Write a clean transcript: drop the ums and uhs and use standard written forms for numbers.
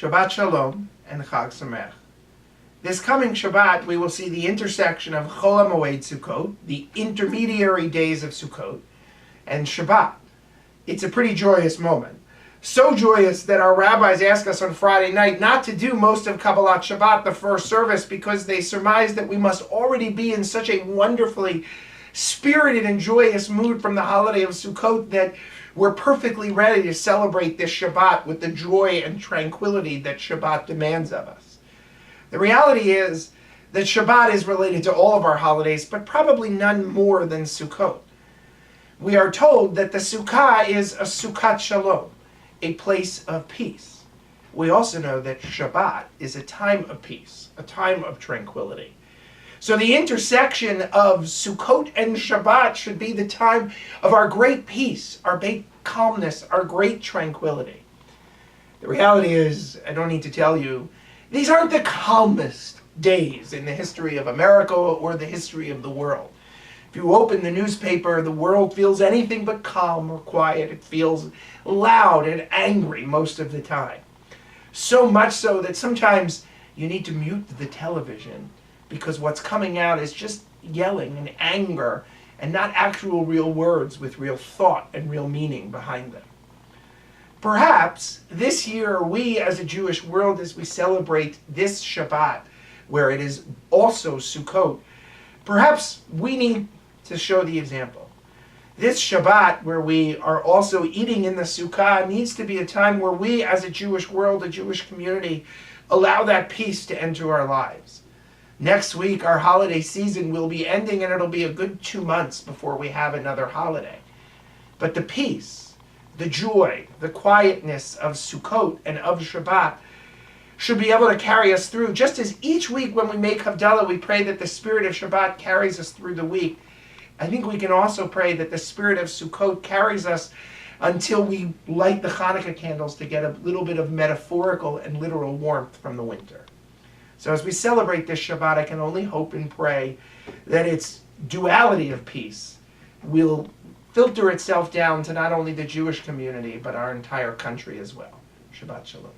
Shabbat Shalom and Chag Sameach. This coming Shabbat, we will see the intersection of Chol HaMoed Sukkot, the intermediary days of Sukkot, and Shabbat. It's a pretty joyous moment. So joyous that our rabbis ask us on Friday night not to do most of Kabbalat Shabbat, the first service, because they surmise that we must already be in such a wonderfully spirited and joyous mood from the holiday of Sukkot that we're perfectly ready to celebrate this Shabbat with the joy and tranquility that Shabbat demands of us. The reality is that Shabbat is related to all of our holidays, but probably none more than Sukkot. We are told that the Sukkah is a Sukkat Shalom, a place of peace. We also know that Shabbat is a time of peace, a time of tranquility. So the intersection of Sukkot and Shabbat should be the time of our great peace, our great calmness, our great tranquility. The reality is, I don't need to tell you, these aren't the calmest days in the history of America or the history of the world. If you open the newspaper, the world feels anything but calm or quiet. It feels loud and angry most of the time. So much so that sometimes you need to mute the television because what's coming out is just yelling and anger and not actual real words with real thought and real meaning behind them. Perhaps this year we as a Jewish world, as we celebrate this Shabbat, where it is also Sukkot, perhaps we need to show the example. This Shabbat, where we are also eating in the Sukkah, needs to be a time where we as a Jewish world, a Jewish community, allow that peace to enter our lives. Next week, our holiday season will be ending, and it'll be a good 2 months before we have another holiday. But the peace, the joy, the quietness of Sukkot and of Shabbat should be able to carry us through. Just as each week when we make Havdalah, we pray that the spirit of Shabbat carries us through the week, I think we can also pray that the spirit of Sukkot carries us until we light the Hanukkah candles to get a little bit of metaphorical and literal warmth from the winter. So as we celebrate this Shabbat, I can only hope and pray that its duality of peace will filter itself down to not only the Jewish community, but our entire country as well. Shabbat Shalom.